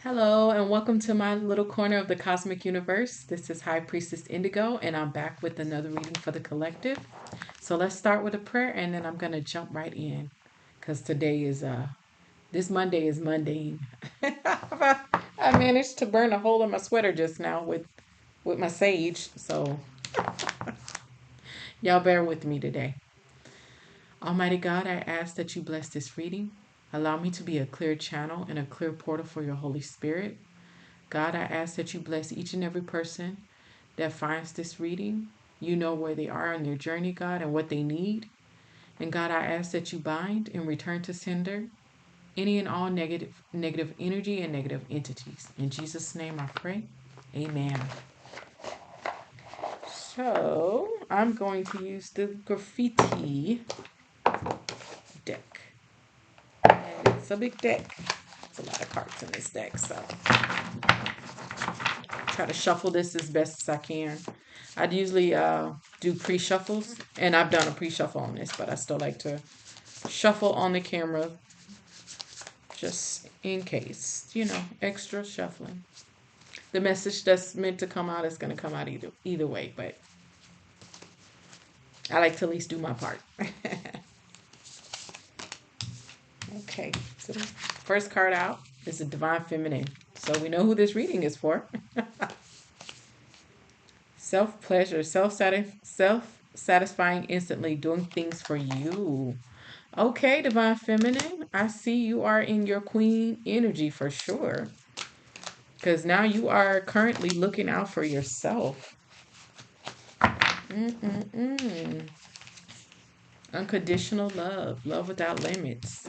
Hello, and welcome to my little corner of the cosmic universe. This is High Priestess Indigo, and I'm back with another reading for the collective. So let's start with a prayer, and then I'm gonna jump right in, because today is this Monday is mundane. I managed to burn a hole in my sweater just now with my sage, so y'all bear with me today. Almighty God, I ask that you bless this reading. Allow me to be a clear channel and a clear portal for your Holy Spirit. God, I ask that you bless each and every person that finds this reading. You know where they are on their journey, God, and what they need. And God, I ask that you bind and return to sender any and all negative energy and negative entities. In Jesus' name I pray. Amen. So I'm going to use the graffiti deck. And it's a big deck. There's a lot of cards in this deck, so try to shuffle this as best as I can. I'd usually do pre-shuffles, and I've done a pre-shuffle on this, but I still like to shuffle on the camera just in case, extra shuffling. The message that's meant to come out is going to come out either way, but I like to at least do my part. Okay, so the first card out is the Divine Feminine. So we know who this reading is for. Self pleasure, self satisfying instantly, doing things for you. Okay, Divine Feminine, I see you are in your queen energy for sure. Because now you are currently looking out for yourself. Mm-mm-mm. Unconditional love, love without limits.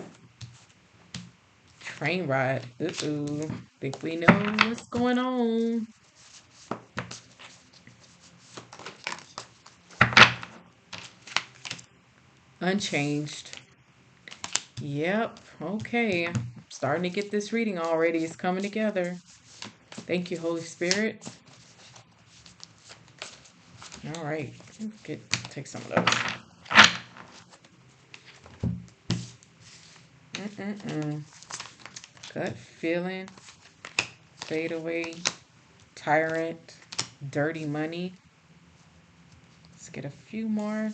Train ride. Uh-oh. Think we know what's going on. Unchanged. Yep. Okay. Starting to get this reading already. It's coming together. Thank you, Holy Spirit. All right. Take some of those. Mm-mm-mm. Gut feeling. Fade away. Tyrant. Dirty money. Let's get a few more.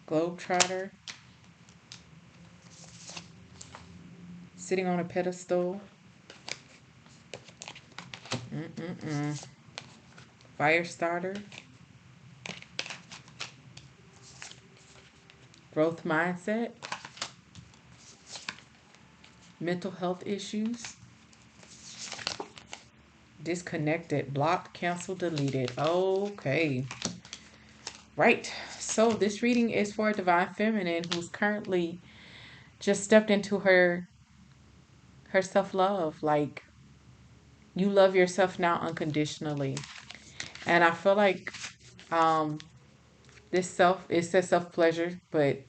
Globetrotter. Sitting on a pedestal. Mm-mm-mm. Fire starter. Growth mindset. Mental health issues. Disconnected. Blocked. Canceled. Deleted. Okay. Right. So this reading is for a Divine Feminine who's currently just stepped into her self-love. Like, you love yourself now unconditionally. And I feel like um it says self-pleasure, but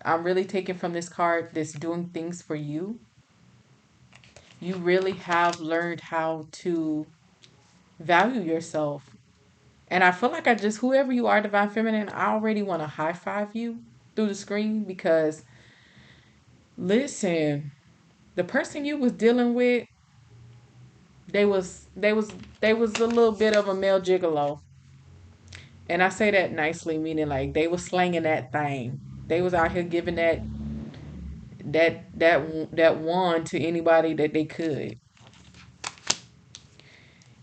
I'm really taking from this card this doing things for you. You really have learned how to value yourself. And I feel like whoever you are, Divine Feminine, I already want to high five you through the screen because, listen, the person you was dealing with, they was, they was, they was a little bit of a male gigolo. And I say that nicely, meaning like they was slanging that thing. They was out here giving that wand to anybody that they could.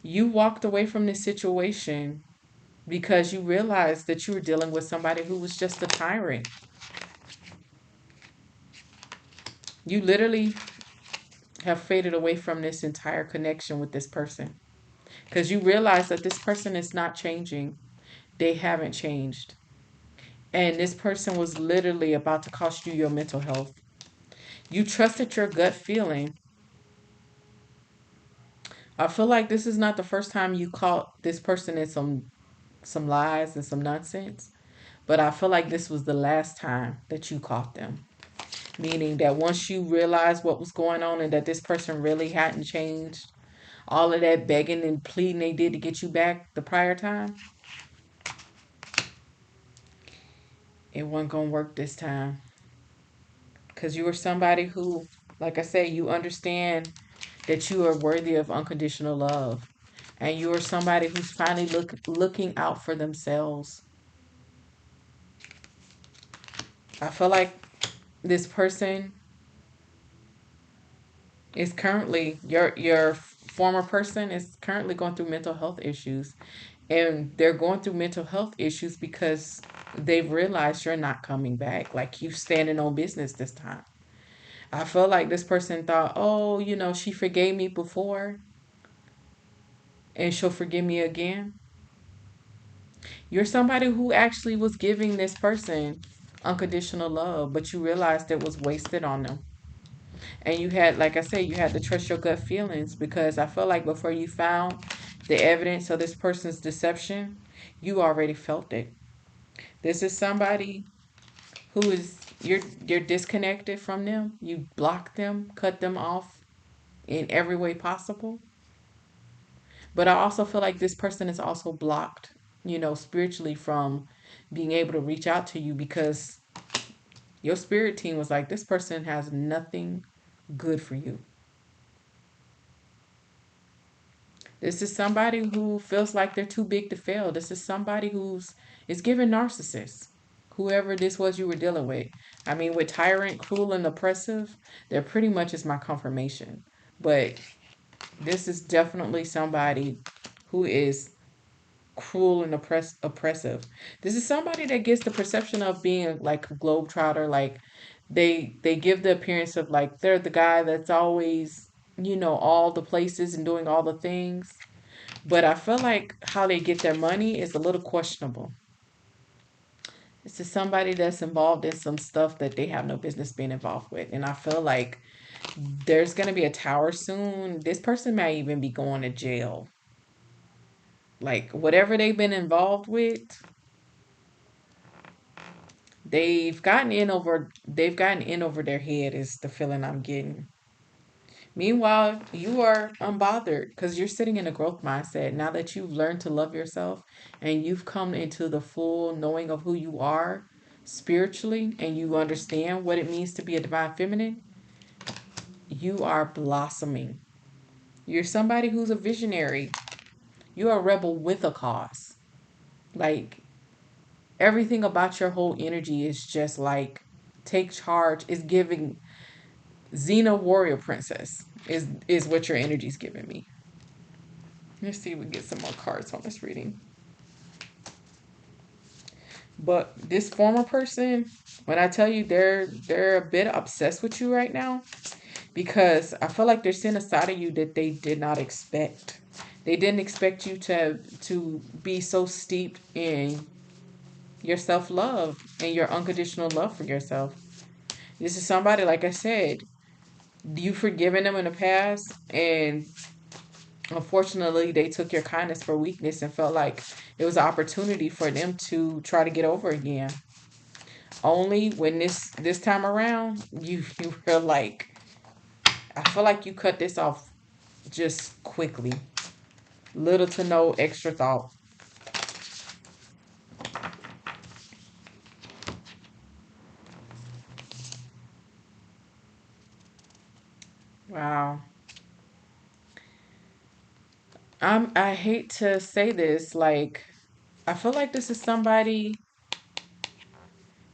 You walked away from this situation because you realized that you were dealing with somebody who was just a tyrant. You literally have faded away from this entire connection with this person because you realize that this person is not changing. They haven't changed. And this person was literally about to cost you your mental health. You trusted your gut feeling. I feel like this is not the first time you caught this person in some lies and some nonsense, but I feel like this was the last time that you caught them. Meaning that once you realized what was going on and that this person really hadn't changed, all of that begging and pleading they did to get you back the prior time, it wasn't gonna work this time. Because you were somebody who, like I said, you understand that you are worthy of unconditional love. And you are somebody who's finally looking out for themselves. I feel like this person is currently your former person is currently going through mental health issues, and they're going through mental health issues because they've realized you're not coming back, like you standing on business this time. I feel like this person thought, oh, she forgave me before and she'll forgive me again. You're somebody who actually was giving this person unconditional love, but you realized it was wasted on them. And you had, like I said, you had to trust your gut feelings, because I feel like before you found the evidence of this person's deception, you already felt it. This is somebody who is you're disconnected from them. You block them, cut them off in every way possible. But I also feel like this person is also blocked, spiritually, from being able to reach out to you, because your spirit team was like, this person has nothing good for you. This is somebody who feels like they're too big to fail. This is somebody who's is giving narcissists. Whoever this was you were dealing with. I mean, with tyrant, cruel, and oppressive, they're pretty much is my confirmation. But this is definitely somebody who is cruel and oppressive. This is somebody that gets the perception of being like a globetrotter. Like they give the appearance of like they're the guy that's always, all the places and doing all the things. But I feel like how they get their money is a little questionable. This is somebody that's involved in some stuff that they have no business being involved with. And I feel like there's going to be a tower soon. This person may even be going to jail. Like whatever they've been involved with, they've gotten in over their head is the feeling I'm getting. Meanwhile, you are unbothered because you're sitting in a growth mindset. Now that you've learned to love yourself and you've come into the full knowing of who you are spiritually, and you understand what it means to be a divine feminine, you are blossoming. You're somebody who's a visionary. You're a rebel with a cause. Like everything about your whole energy is just like take charge, is giving Xena warrior princess is what your energy's giving me. Let's see if we get some more cards on this reading. But this former person, when I tell you they're a bit obsessed with you right now, because I feel like they're seeing a side of you that they did not expect. They didn't expect you to be so steeped in your self love and your unconditional love for yourself. This is somebody, like I said, you've forgiven them in the past, and unfortunately, they took your kindness for weakness and felt like it was an opportunity for them to try to get over again. Only when this time around, you were like, I feel like you cut this off just quickly, little to no extra thought. Wow. I hate to say this, like I feel like this is somebody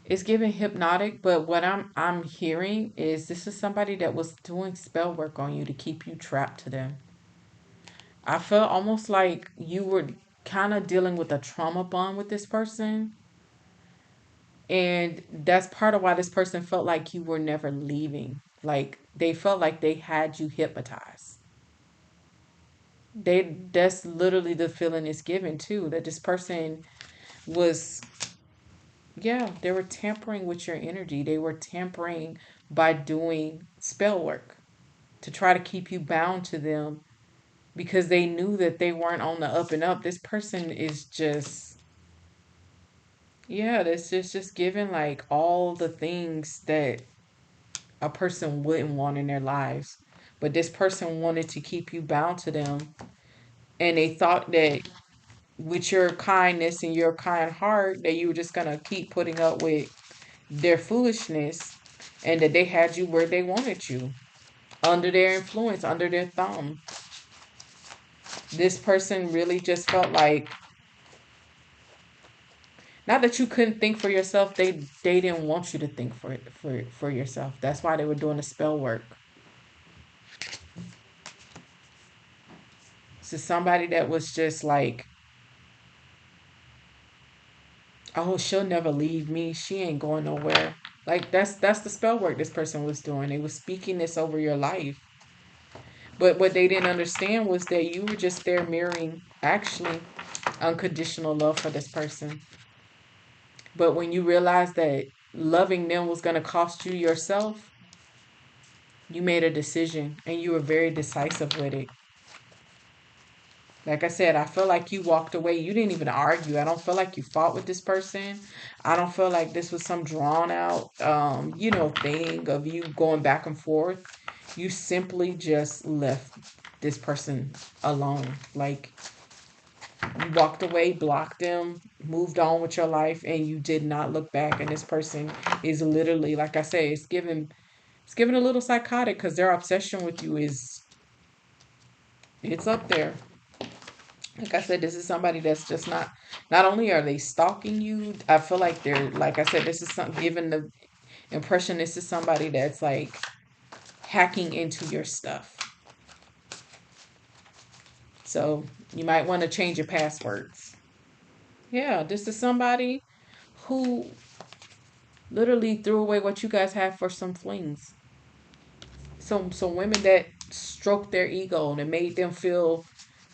is giving hypnotic, but what I'm hearing is this is somebody that was doing spell work on you to keep you trapped to them. I felt almost like you were kind of dealing with a trauma bond with this person. And that's part of why this person felt like you were never leaving. Like they felt like they had you hypnotized. That's literally the feeling it's given too. That this person was, yeah, they were tampering with your energy. They were tampering by doing spell work to try to keep you bound to them, because they knew that they weren't on the up and up. This person is just, yeah, this is just giving like all the things that a person wouldn't want in their lives. But this person wanted to keep you bound to them. And they thought that with your kindness and your kind heart, that you were just going to keep putting up with their foolishness, and that they had you where they wanted you. under their influence, under their thumb. This person really just felt like, not that you couldn't think for yourself, they didn't want you to think for yourself. That's why they were doing the spell work. So somebody that was just like, oh, she'll never leave me. She ain't going nowhere. Like that's the spell work this person was doing. They was speaking this over your life. But what they didn't understand was that you were just there mirroring actually unconditional love for this person. But when you realized that loving them was going to cost you yourself, you made a decision and you were very decisive with it. Like I said, I feel like you walked away. You didn't even argue. I don't feel like you fought with this person. I don't feel like this was some drawn out, thing of you going back and forth. You simply just left this person alone. Like you walked away, blocked them, moved on with your life, and you did not look back. And this person is literally, like I say, it's given a little psychotic because their obsession with you is it's up there. Like I said, this is somebody that's just not only are they stalking you, I feel like they're, like I said, this is some given the impression this is somebody that's like hacking into your stuff. So you might want to change your passwords. Yeah, this is somebody who literally threw away what you guys have for some flings. So women that stroked their ego and made them feel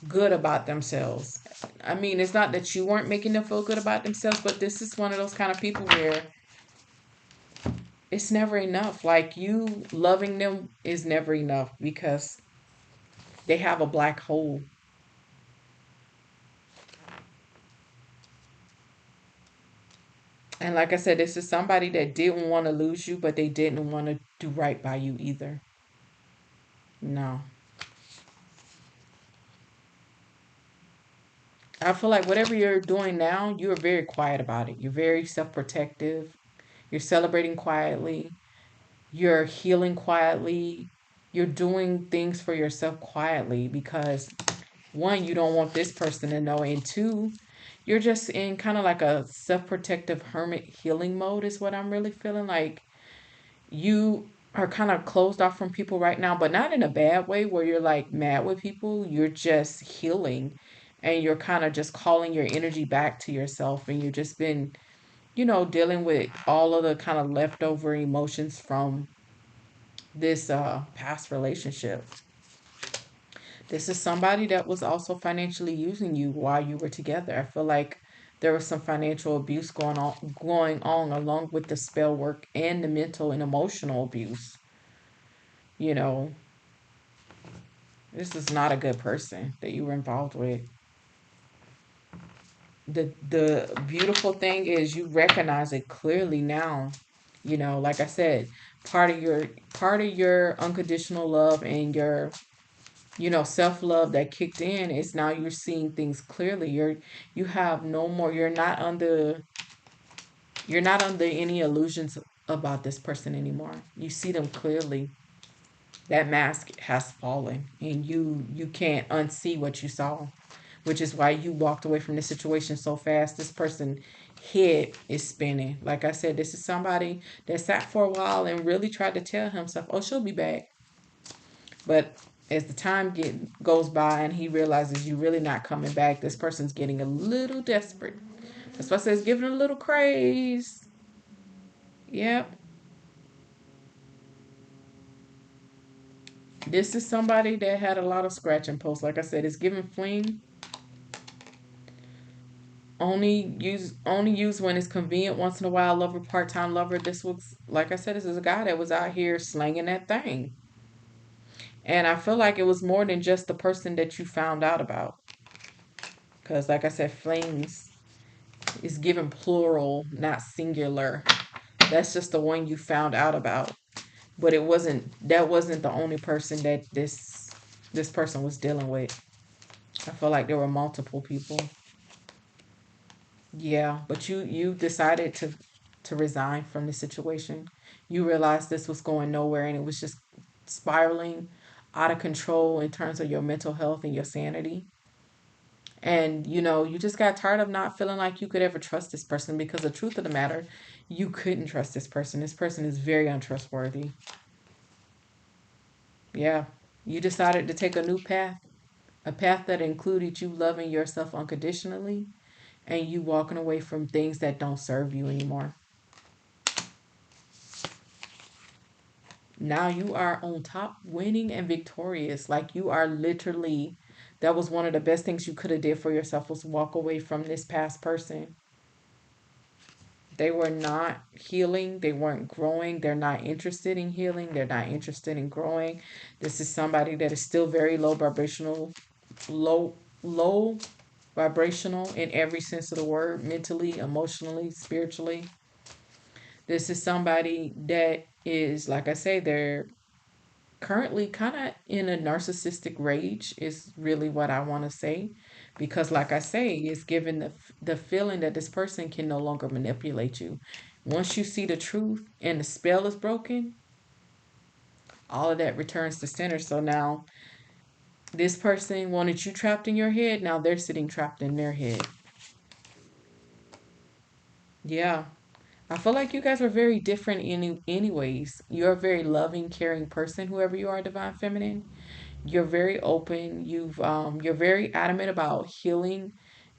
good about themselves. I mean, it's not that you weren't making them feel good about themselves, but this is one of those kind of people where it's never enough. Like you loving them is never enough because they have a black hole. And like I said, this is somebody that didn't want to lose you, but they didn't want to do right by you either. No. I feel like whatever you're doing now, you're very quiet about it. You're very self protective. You're celebrating quietly. You're healing quietly. You're doing things for yourself quietly because one, you don't want this person to know, and two, you're just in kind of like a self protective hermit healing mode, is what I'm really feeling like. You are kind of closed off from people right now, but not in a bad way where you're like mad with people. You're just healing and you're kind of just calling your energy back to yourself, and you've just been, dealing with all of the kind of leftover emotions from this past relationship. This is somebody that was also financially using you while you were together. I feel like there was some financial abuse going on along with the spell work and the mental and emotional abuse. You know, this is not a good person that you were involved with. The beautiful thing is you recognize it clearly now. Like I said, part of your unconditional love and your self-love that kicked in is now you're seeing things clearly. You have no more, you're not under any illusions about this person anymore. You see them clearly. That mask has fallen and you can't unsee what you saw, which is why you walked away from this situation so fast. This person head is spinning. Like I said, this is somebody that sat for a while and really tried to tell himself, oh, she'll be back. But as the time goes by and he realizes you're really not coming back, this person's getting a little desperate. That's why I say it's giving a little craze. Yep. This is somebody that had a lot of scratching posts. Like I said, it's giving fling. Only use when it's convenient. Once in a while, lover, part time lover. This was, like I said, this is a guy that was out here slanging that thing. And I feel like it was more than just the person that you found out about. Because, like I said, flings is given plural, not singular. That's just the one you found out about. But that wasn't the only person that this person was dealing with. I feel like there were multiple people. Yeah, but you decided to resign from the situation. You realized this was going nowhere and it was just spiraling out of control in terms of your mental health and your sanity. And you just got tired of not feeling like you could ever trust this person, because the truth of the matter, you couldn't trust this person. This person is very untrustworthy. Yeah. You decided to take a new path, a path that included you loving yourself unconditionally and you walking away from things that don't serve you anymore. Now you are on top, winning and victorious. Like, you are literally, that was one of the best things you could have did for yourself, was walk away from this past person. They were not healing, they weren't growing, they're not interested in healing, they're not interested in growing. This is somebody that is still very low vibrational, low low vibrational in every sense of the word, mentally, emotionally, spiritually. This is somebody that is, like I say, they're currently kind of in a narcissistic rage, is really what I want to say, because like I say, it's given the feeling that this person can no longer manipulate you. Once you see the truth and the spell is broken, all of that returns to center. So now this person wanted you trapped in your head, now they're sitting trapped in their head. Yeah. I feel like you guys are very different anyways. You're a very loving, caring person, whoever you are, divine feminine. You're very open. You're very adamant about healing,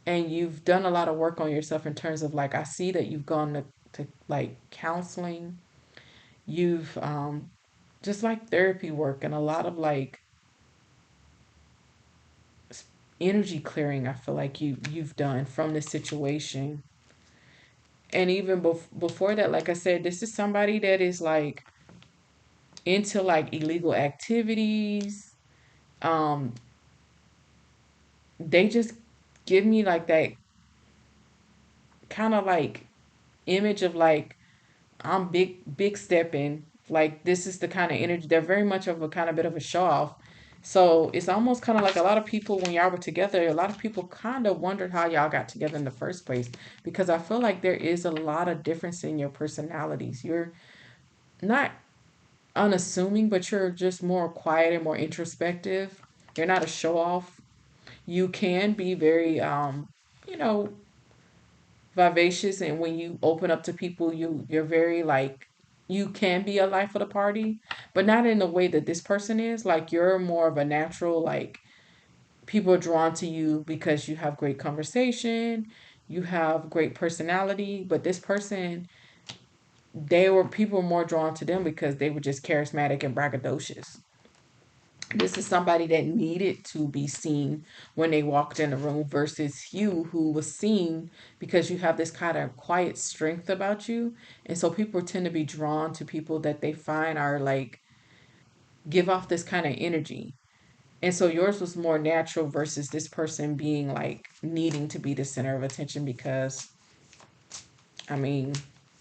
and you've done a lot of work on yourself in terms of, like, I see that you've gone to like counseling. You've just like therapy work and a lot of like energy clearing. I feel like you've done from this situation. And even before that, like I said, this is somebody that is like into like illegal activities. Um, they just give me like that kind of like image of like, I'm big stepping. Like, this is the kind of energy. They're very much of a kind of bit of a show off. So it's almost kind of like a lot of people, when y'all were together, a lot of people kind of wondered how y'all got together in the first place, because I feel like there is a lot of difference in your personalities. You're not unassuming, but you're just more quiet and more introspective. You're not a show off. You can be very you know, vivacious, and when you open up to people, you're very like, you can be a life of the party, but not in the way that this person is. Like, you're more of a natural, like, people are drawn to you because you have great conversation, you have great personality. But this person, they were people were more drawn to them because they were just charismatic and braggadocious. This is somebody that needed to be seen when they walked in the room, versus you, who was seen because you have this kind of quiet strength about you. And so people tend to be drawn to people that they find are like, give off this kind of energy. And so yours was more natural, versus this person being like needing to be the center of attention, because, I mean,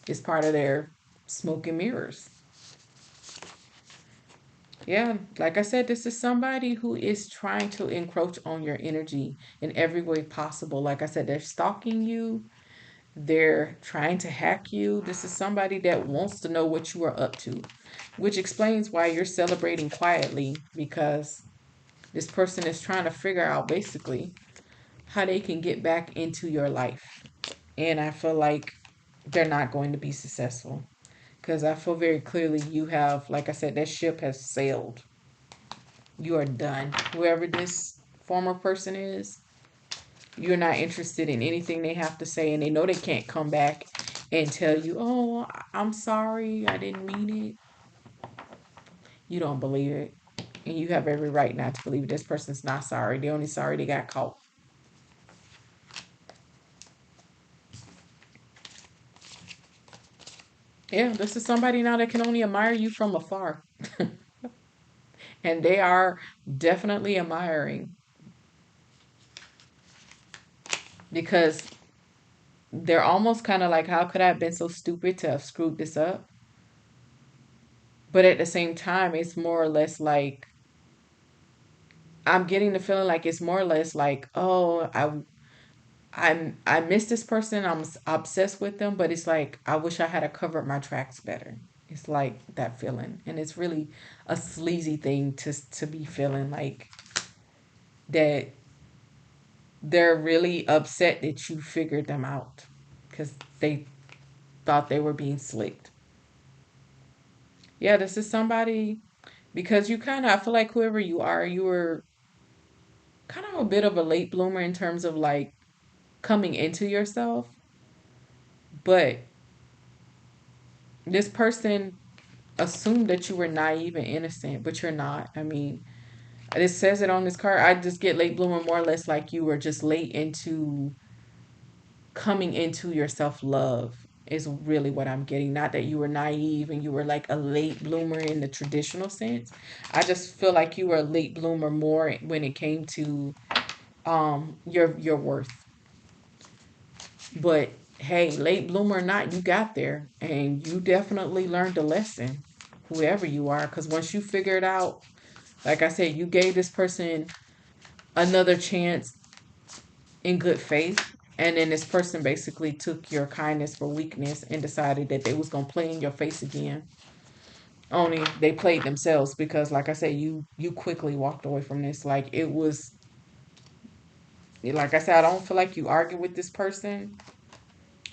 it's part of their smoke and mirrors. Yeah, like I said, this is somebody who is trying to encroach on your energy in every way possible. Like I said, they're stalking you, they're trying to hack you. This is somebody that wants to know what you are up to, which explains why you're celebrating quietly, because this person is trying to figure out basically how they can get back into your life. And I feel like they're not going to be successful, because I feel very clearly you have, like I said, that ship has sailed. You are done. Whoever this former person is, you're not interested in anything they have to say, and they know they can't come back and tell you, "Oh, I'm sorry, I didn't mean it." You don't believe it, and you have every right not to believe it. This person's not sorry. They're only sorry they got caught. Yeah, this is somebody now that can only admire you from afar, and they are definitely admiring, because they're almost kind of like, how could I have been so stupid to have screwed this up? But at the same time, it's more or less like, I'm getting the feeling like it's more or less like, oh, I miss this person. I'm obsessed with them, but it's like, I wish I had covered my tracks better. It's like that feeling, and it's really a sleazy thing to be feeling like that they're really upset that you figured them out because they thought they were being slicked. Yeah, this is somebody because you kind of, I feel like whoever you are, you were kind of a bit of a late bloomer in terms of like coming into yourself, but this person assumed that you were naive and innocent, but you're not. I mean, it says it on this card. I just get late bloomer more or less like you were just late into coming into your self love is really what I'm getting. Not that you were naive and you were like a late bloomer in the traditional sense. I just feel like you were a late bloomer more when it came to your worth. But hey, late bloomer or not, you got there and you definitely learned a lesson, whoever you are. Because once you figured out, like I said, you gave this person another chance in good faith. And then this person basically took your kindness for weakness and decided that they was gonna play in your face again. Only they played themselves because, like I said, you quickly walked away from this. Like it was, like I said, I don't feel like you argued with this person.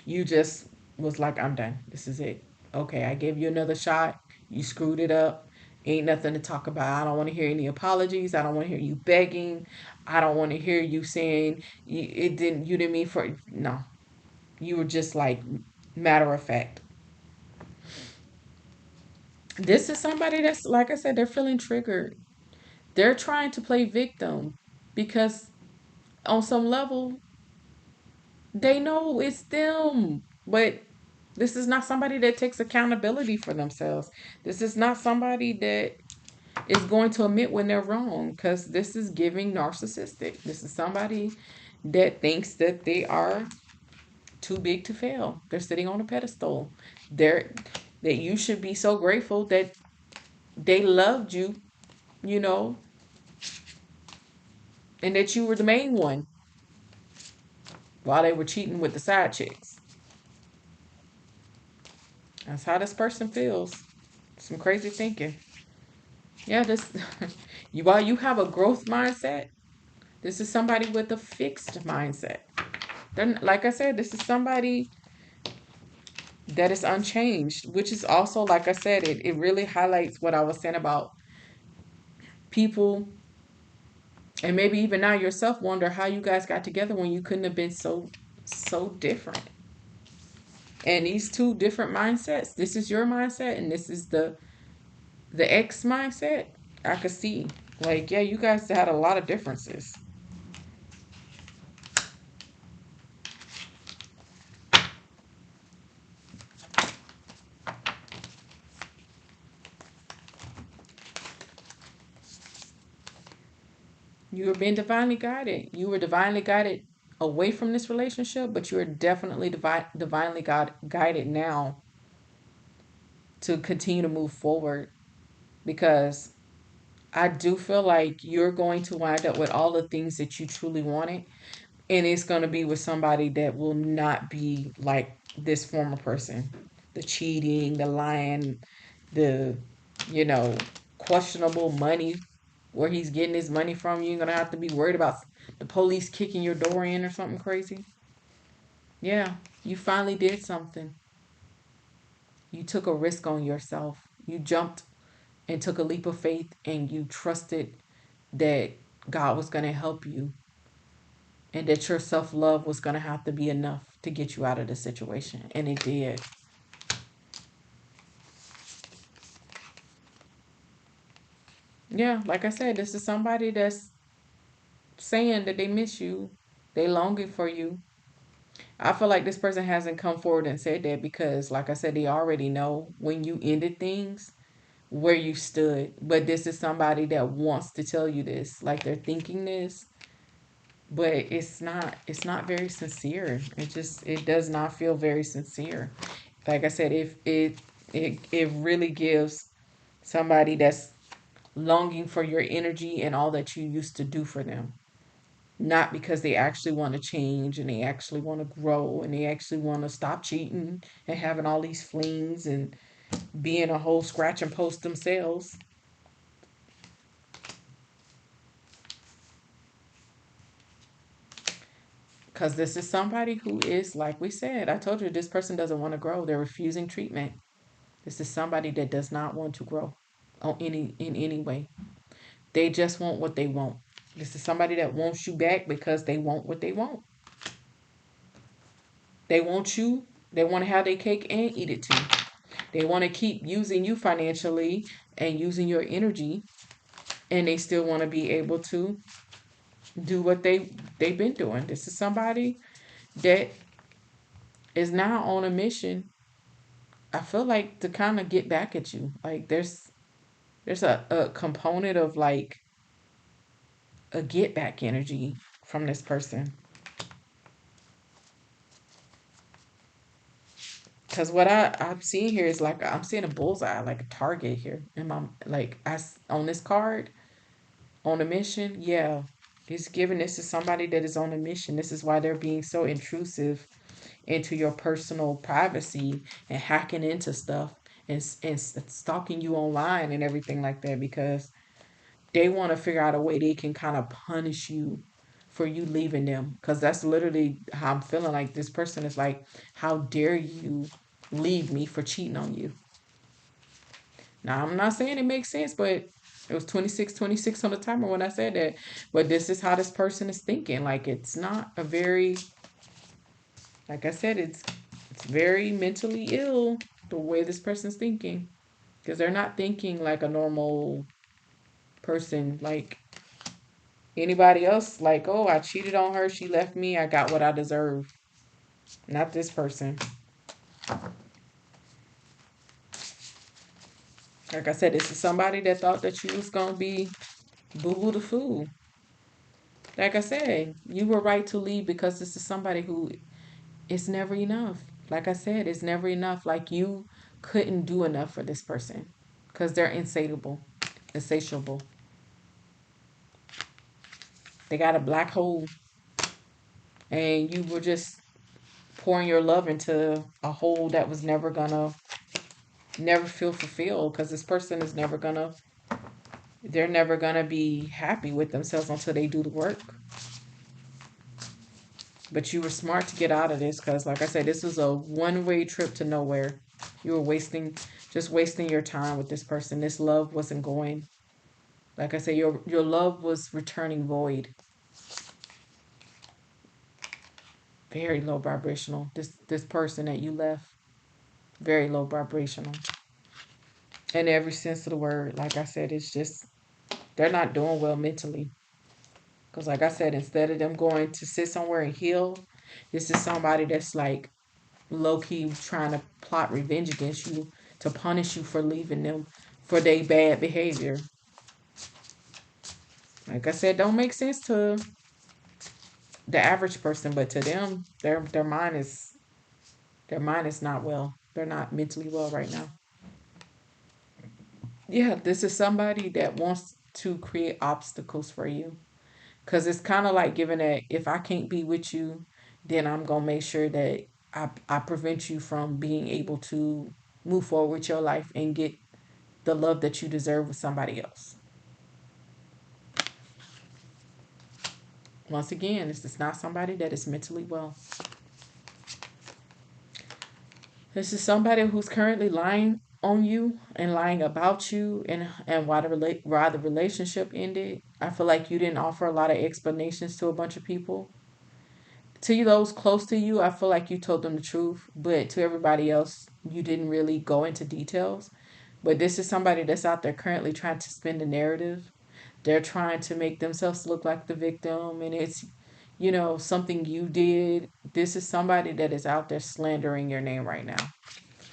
You just was like, I'm done. This is it. Okay, I gave you another shot. You screwed it up. Ain't nothing to talk about. I don't want to hear any apologies. I don't want to hear you begging. I don't want to hear you saying it didn't. You didn't mean for no. You were just like matter of fact. This is somebody that's like I said. They're feeling triggered. They're trying to play victim because on some level they know it's them, but this is not somebody that takes accountability for themselves. This is not somebody that is going to admit when they're wrong because this is giving narcissistic. This is somebody that thinks that they are too big to fail. They're sitting on a pedestal. They're that you should be so grateful that they loved you, you know, and that you were the main one while they were cheating with the side chicks. That's how this person feels. Some crazy thinking. Yeah, this you while you have a growth mindset, this is somebody with a fixed mindset. Then like I said, this is somebody that is unchanged, which is also like I said, it really highlights what I was saying about people and maybe even now yourself wonder how you guys got together when you couldn't have been so different. And these two different mindsets, this is your mindset and this is the ex mindset. I could see like yeah, you guys had a lot of differences. You were being divinely guided. You were divinely guided away from this relationship, but you are definitely divinely guided now to continue to move forward because I do feel like you're going to wind up with all the things that you truly wanted. And it's going to be with somebody that will not be like this former person. The cheating, the lying, the, you know, questionable money, where he's getting his money from. You're going to have to be worried about the police kicking your door in or something crazy. Yeah, you finally did something. You took a risk on yourself. You jumped and took a leap of faith and you trusted that God was going to help you and that your self love was going to have to be enough to get you out of the situation. And it did. Yeah, like I said, this is somebody that's saying that they miss you, they longing for you. I feel like this person hasn't come forward and said that because, like I said, they already know when you ended things where you stood. But this is somebody that wants to tell you this, like they're thinking this, but it's not very sincere. It does not feel very sincere. Like I said, if it really gives somebody that's longing for your energy and all that you used to do for them, not because they actually want to change and they actually want to grow and they actually want to stop cheating and having all these flings and being a whole scratch and post themselves. Because this is somebody who is, like we said, I told you this person doesn't want to grow. They're refusing treatment. This is somebody that does not want to grow in any way. They just want what they want. This is somebody that wants you back because they want what they want. They want you. They want to have their cake and eat it too. They want to keep using you financially and using your energy, and they still want to be able to do what they've been doing. This is somebody that is now on a mission. I feel like to kind of get back at you. Like there's a component of like a get back energy from this person. Cause what I'm seeing here is like I'm seeing a bullseye, like a target here. And my like on this card on a mission, yeah, he's giving this to somebody that is on a mission. This is why they're being so intrusive into your personal privacy and hacking into stuff and stalking you online and everything like that because they want to figure out a way they can kind of punish you for you leaving them because that's literally how I'm feeling. Like this person is like, how dare you leave me for cheating on you? Now I'm not saying it makes sense, but it was 26 on the timer when I said that. But this is how this person is thinking. Like it's not a very, like I said, it's very mentally ill the way this person's thinking because they're not thinking like a normal person. Like anybody else, like, oh, I cheated on her, she left me, I got what I deserve. Not this person. Like I said, this is somebody that thought that you was gonna be boo boo the fool. Like I said, you were right to leave because this is somebody who it's never enough. Like I said, it's never enough. Like you couldn't do enough for this person because they're insatiable, insatiable. They got a black hole, and you were just pouring your love into a hole that was never gonna never feel fulfilled because this person is never gonna they're never gonna be happy with themselves until they do the work. But you were smart to get out of this because like I said, this was a one-way trip to nowhere. You were wasting your time with this person. This love wasn't going. Like I said, your love was returning void. Very low vibrational. This person that you left, very low vibrational. In every sense of the word. Like I said, it's just they're not doing well mentally. Because, like I said, instead of them going to sit somewhere and heal, this is somebody that's like low key trying to plot revenge against you to punish you for leaving them for their bad behavior. Like I said, don't make sense to the average person, but to them, their mind is not well. They're not mentally well right now. Yeah, this is somebody that wants to create obstacles for you. Cause it's kind of like giving that if I can't be with you, then I'm gonna make sure that I prevent you from being able to move forward with your life and get the love that you deserve with somebody else. Once again, this is not somebody that is mentally well. This is somebody who's currently lying on you and lying about you and why the relationship ended. I feel like you didn't offer a lot of explanations to a bunch of people. To those close to you, I feel like you told them the truth, but to everybody else, you didn't really go into details. But this is somebody that's out there currently trying to spin the narrative. They're trying to make themselves look like the victim, and it's, something you did. This is somebody that is out there slandering your name right now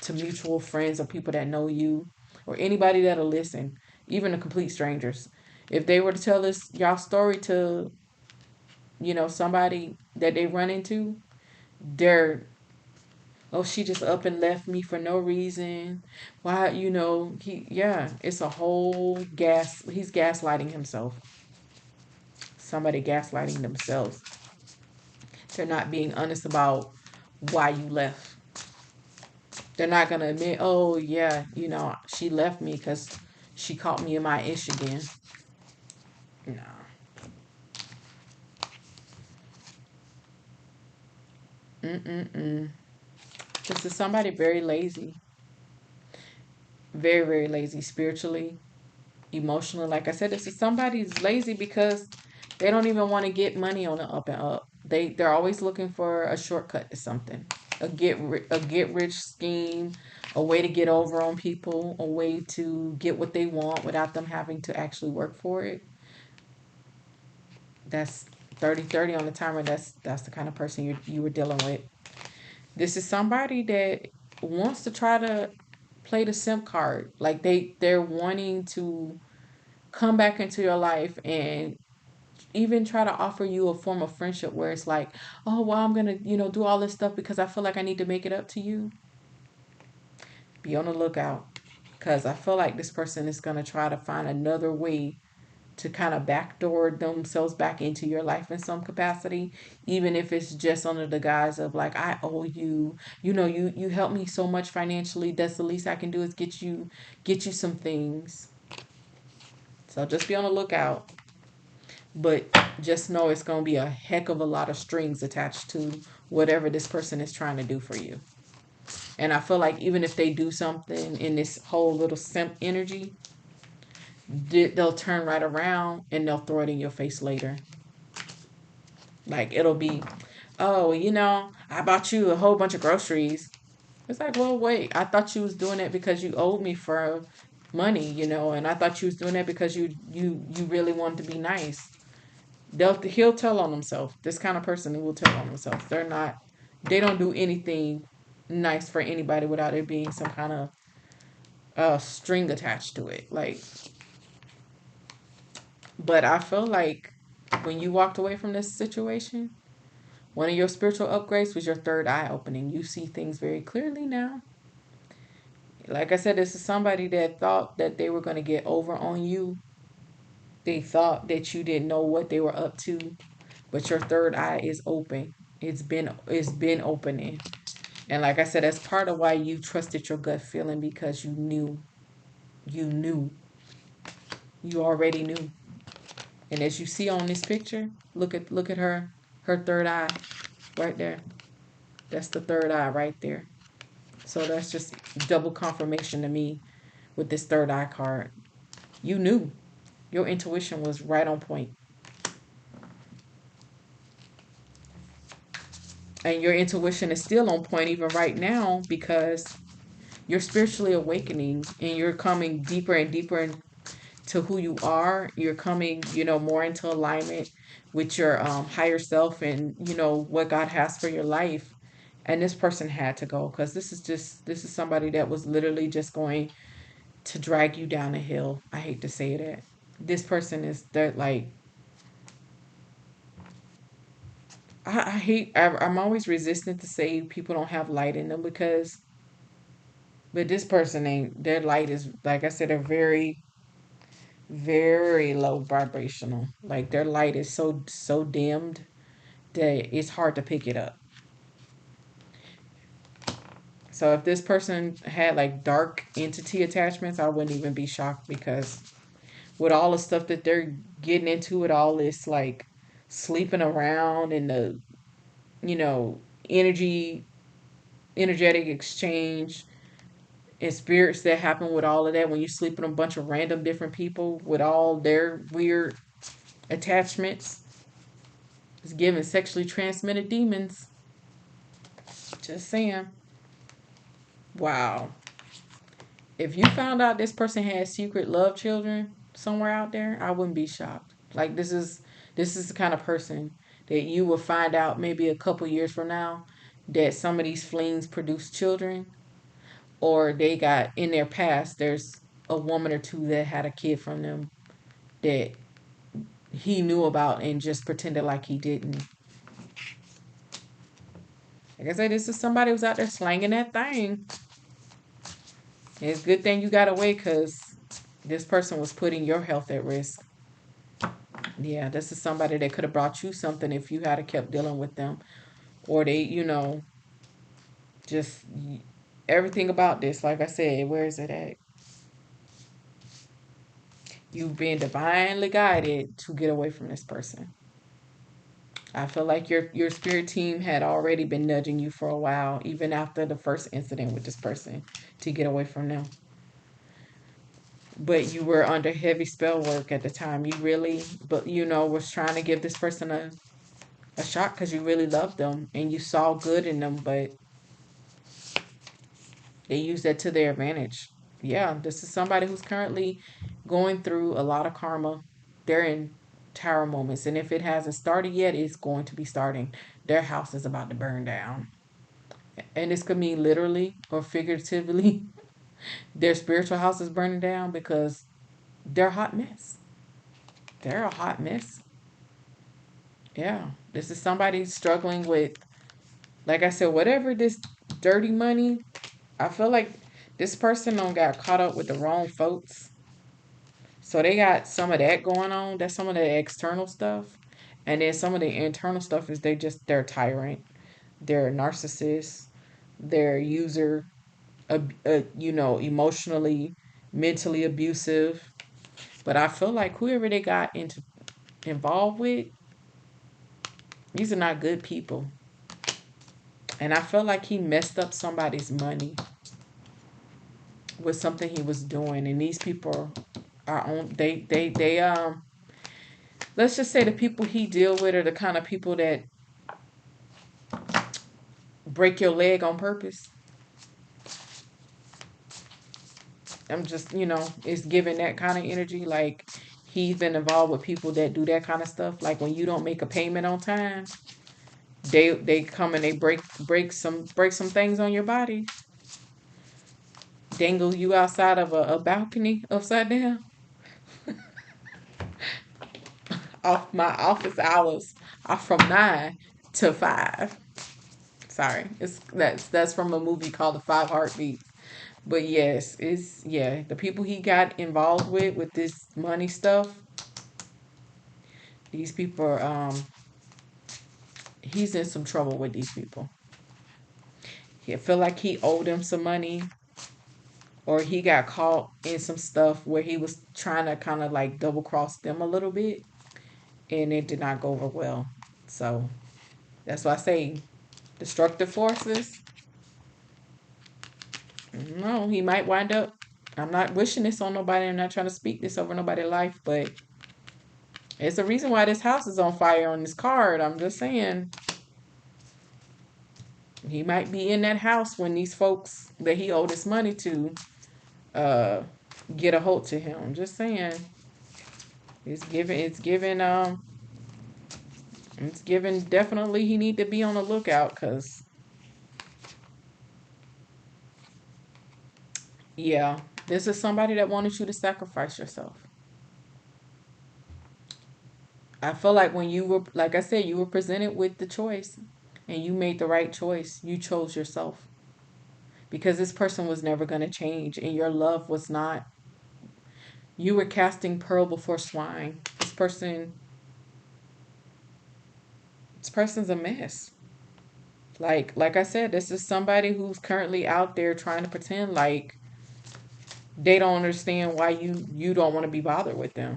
to mutual friends or people that know you or anybody that'll listen, even the complete strangers. If they were to tell this y'all story to, somebody that they run into, they're, oh, she just up and left me for no reason. Why, yeah, it's a whole he's gaslighting himself. Somebody gaslighting themselves. They're not being honest about why you left. They're not gonna admit, oh yeah, she left me because she caught me in my ish again. No. Mm-mm-mm. This is somebody very lazy, very, very lazy spiritually, emotionally. Like I said, this is somebody who's lazy because they don't even want to get money on the up and up. They're always looking for a shortcut to something, a get rich scheme, a way to get over on people, a way to get what they want without them having to actually work for it. That's 30/30 on the timer. That's the kind of person you were dealing with. This is somebody that wants to try to play the simp card. Like they're wanting to come back into your life and even try to offer you a form of friendship where it's like, oh well, I'm gonna do all this stuff because I feel like I need to make it up to you. Be on the lookout, because I feel like this person is gonna try to find another way to kind of backdoor themselves back into your life in some capacity, even if it's just under the guise of like, I owe you, you helped me so much financially. That's the least I can do is get you some things. So just be on the lookout. But just know it's going to be a heck of a lot of strings attached to whatever this person is trying to do for you. And I feel like even if they do something in this whole little simp energy, they'll turn right around and they'll throw it in your face later. Like it'll be, oh, I bought you a whole bunch of groceries. It's like, well, wait, I thought you was doing it because you owed me for money, and I thought you was doing that because you really wanted to be nice. He'll tell on himself. This kind of person will tell on themselves. They don't do anything nice for anybody without it being some kind of string attached to it. Like, but I feel like when you walked away from this situation, one of your spiritual upgrades was your third eye opening. You see things very clearly now. Like I said, this is somebody that thought that they were going to get over on you. They thought that you didn't know what they were up to, but your third eye is open. It's been opening. And like I said, that's part of why you trusted your gut feeling, because you knew, you already knew. And as you see on this picture, look at her third eye right there. That's the third eye right there. So that's just double confirmation to me with this third eye card. You knew. Your intuition was right on point. And your intuition is still on point even right now, because you're spiritually awakening and you're coming deeper and deeper into who you are. You're coming, more into alignment with your higher self and, what God has for your life. And this person had to go, because this is somebody that was literally just going to drag you down a hill. I hate to say that. This person is that, like, I hate, I'm always resistant to say people don't have light in them, because, but this person ain't, their light is, like I said, they're very, very low vibrational. Like their light is so dimmed that it's hard to pick it up. So if this person had like dark entity attachments, I wouldn't even be shocked, because with all the stuff that they're getting into, with all this like sleeping around and the, you know, energy energetic exchange and spirits that happen with all of that when you sleep with a bunch of random different people with all their weird attachments, it's giving sexually transmitted demons. Just saying. Wow. If you found out this person had secret love children somewhere out there, I wouldn't be shocked. Like this is the kind of person that you will find out maybe a couple years from now that some of these flings produce children, or they got in their past, there's a woman or two that had a kid from them that he knew about and just pretended like he didn't. Like I said, this is somebody who's out there slanging that thing. It's a good thing you got away, because this person was putting your health at risk. Yeah, this is somebody that could have brought you something if you had kept dealing with them. Or they, just Everything about this, like I said, where is it at? You've been divinely guided to get away from this person. I feel like your spirit team had already been nudging you for a while, even after the first incident with this person, to get away from them. But you were under heavy spell work at the time. You really, but was trying to give this person a shot because you really loved them and you saw good in them, but they used that to their advantage. Yeah, this is somebody who's currently going through a lot of karma. They're in tower moments, and if it hasn't started yet, it's going to be starting. Their house is about to burn down. And this could mean literally or figuratively their spiritual house is burning down because they're a hot mess. They're a hot mess. Yeah. This is somebody struggling with, like I said, whatever this dirty money. I feel like this person don't got caught up with the wrong folks. So they got some of that going on. That's some of the external stuff. And then some of the internal stuff is they're a tyrant. They're a narcissist. They're a user, emotionally, mentally abusive. But I feel like whoever they got involved with, these are not good people. And I feel like he messed up somebody's money with something he was doing. And these people are on they let's just say the people he deal with are the kind of people that break your leg on purpose. I'm just, it's giving that kind of energy. Like he's been involved with people that do that kind of stuff. Like when you don't make a payment on time, they come and they break some things on your body, dangle you outside of a balcony upside down off my office hours are from 9 to 5. Sorry, that's from a movie called The Five Heartbeats. But yes, it's yeah, the people he got involved with this money stuff, these people are he's in some trouble with these people. He feel like he owed them some money or he got caught in some stuff where he was trying to kind of like double cross them a little bit and it did not go over well. So that's why I say destructive forces. No, he might wind up. I'm not wishing this on nobody. I'm not trying to speak this over nobody's life, but it's a reason why this house is on fire on this card. I'm just saying he might be in that house when these folks that he owed his money to uh get a hold to him. I'm just saying it's given definitely he need to be on the lookout because yeah, this is somebody that wanted you to sacrifice yourself. I feel like when you were, like I said, you were presented with the choice and you made the right choice. You chose yourself because this person was never going to change and your love was not. You were casting pearl before swine. This person's a mess. Like I said, this is somebody who's currently out there trying to pretend like they don't understand why you don't want to be bothered with them.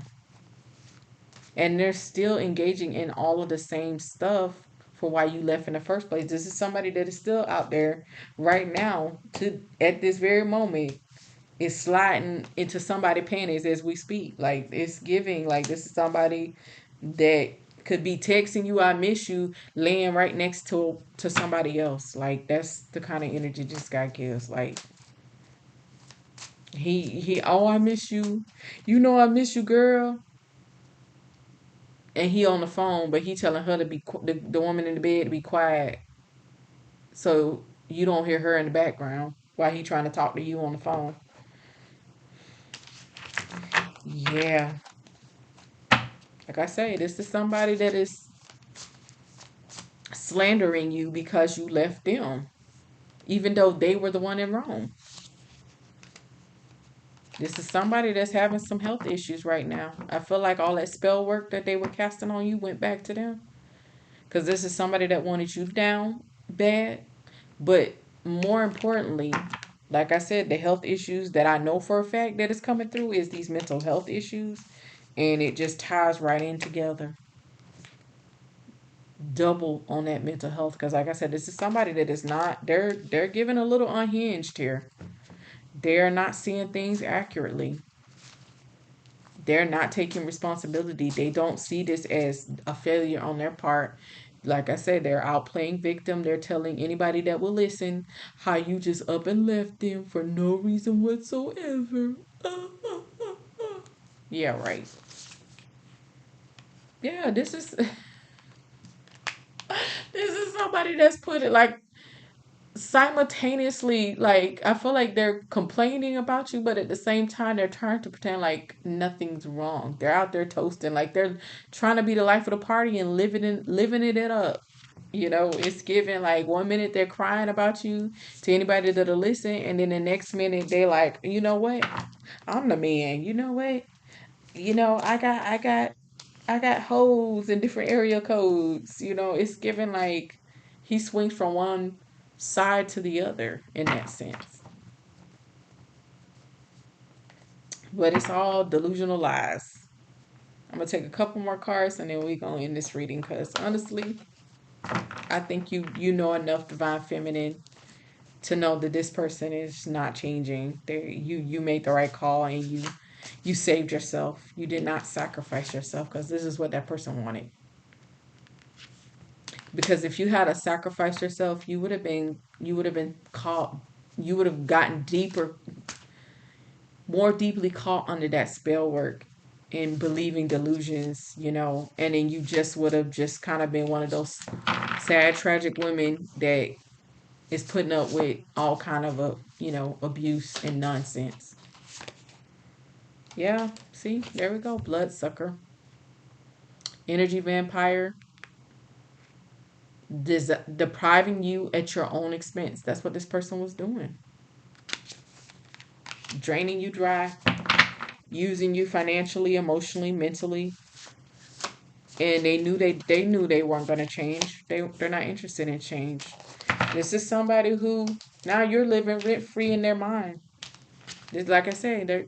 And they're still engaging in all of the same stuff for why you left in the first place. This is somebody that is still out there right now to at this very moment is sliding into somebody's panties as we speak. Like it's giving like this is somebody that could be texting you I miss you laying right next to somebody else. Like that's the kind of energy this guy gives. Like he oh I miss you. You know I miss you girl. And he on the phone, but he telling her to be the woman in the bed to be quiet, so you don't hear her in the background while he trying to talk to you on the phone. Yeah, like I say, this is somebody that is slandering you because you left them, even though they were the one in wrong. This is somebody that's having some health issues right now. I feel like all that spell work that they were casting on you went back to them because this is somebody that wanted you down bad, but more importantly, like I said, the health issues that I know for a fact that is coming through is these mental health issues, and it just ties right in together. Double on that mental health, because like I said, this is somebody that is not, they're giving a little unhinged here. They're not seeing things accurately. They're not taking responsibility. They don't see this as a failure on their part. Like I said, they're out playing victim. They're telling anybody that will listen how you just up and left them for no reason whatsoever. Yeah, right. Yeah, this is this is somebody that's put it like simultaneously, like I feel like they're complaining about you, but at the same time they're trying to pretend like nothing's wrong. They're out there toasting, like they're trying to be the life of the party and living it up. It's given like 1 minute they're crying about you to anybody that'll listen, and then the next minute they like, you know what? I'm the man. You know what? I got hoes in different area codes. It's given like he swings from one side to the other in that sense. But it's all delusional lies. I'm gonna take a couple more cards and then we gonna end this reading because honestly, I think you know enough divine feminine to know that this person is not changing. You made the right call and you saved yourself. You did not sacrifice yourself because this is what that person wanted. Because if you had to sacrifice yourself, you would have been caught, you would have gotten deeper, more deeply caught under that spell work and believing delusions, and then you just would have just kind of been one of those sad, tragic women that is putting up with all kind of abuse and nonsense. Yeah, see, there we go, bloodsucker, energy vampire, depriving you at your own expense. That's what this person was doing. Draining you dry, using you financially, emotionally, mentally, and they knew they weren't going to change. They're not interested in change. This is somebody who now you're living rent free in their mind. Just like I said,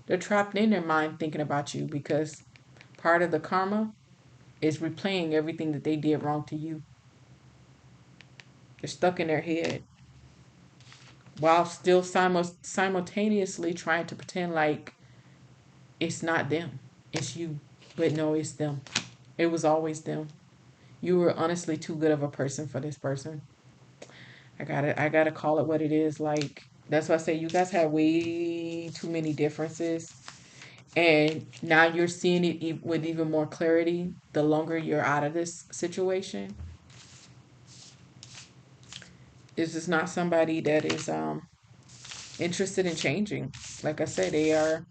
they're trapped in their mind thinking about you because part of the karma is replaying everything that they did wrong to you. They're stuck in their head while still simultaneously trying to pretend like it's not them, it's you. But no, it's them. It was always them. You were honestly too good of a person for this person. I gotta call it what it is. Like that's why I say you guys have way too many differences, and now you're seeing it with even more clarity. The longer you're out of this situation, this is not somebody that is interested in changing. Like I said, they are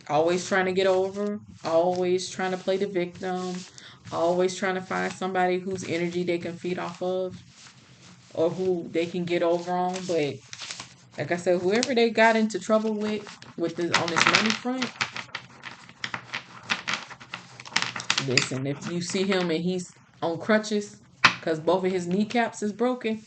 always trying to get over, always trying to play the victim, always trying to find somebody whose energy they can feed off of or who they can get over on. But like I said, whoever they got into trouble with this on this money front, listen, if you see him and he's on crutches because both of his kneecaps is broken,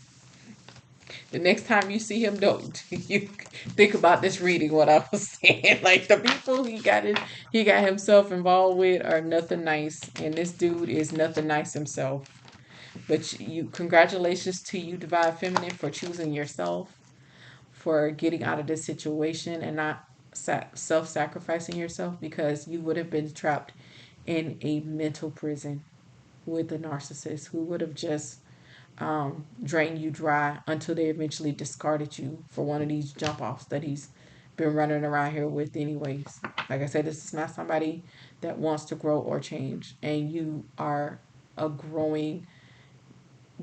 the next time you see him, don't you think about this reading what I was saying. Like the people he got himself involved with are nothing nice, and this dude is nothing nice himself. But congratulations to you, Divine Feminine, for choosing yourself, for getting out of this situation and not self-sacrificing yourself because you would have been trapped in a mental prison with a narcissist who would have just drained you dry until they eventually discarded you for one of these jump offs that he's been running around here with anyways. Like I said, this is not somebody that wants to grow or change, and you are a growing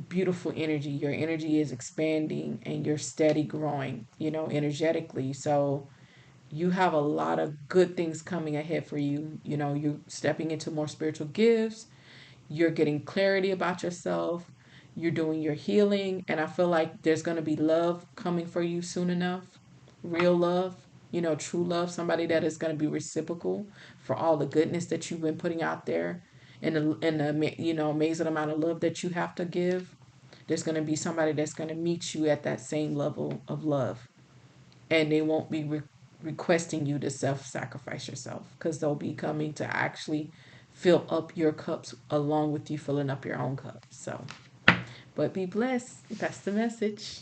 beautiful energy. Your energy is expanding and you're steady growing, energetically. So you have a lot of good things coming ahead for you. You're stepping into more spiritual gifts. You're getting clarity about yourself. You're doing your healing. And I feel like there's going to be love coming for you soon enough. Real love, true love. Somebody that is going to be reciprocal for all the goodness that you've been putting out there and the amazing amount of love that you have to give. There's going to be somebody that's going to meet you at that same level of love, and they won't be requesting you to self-sacrifice yourself, because they'll be coming to actually fill up your cups along with you filling up your own cup. So, but be blessed. That's the message.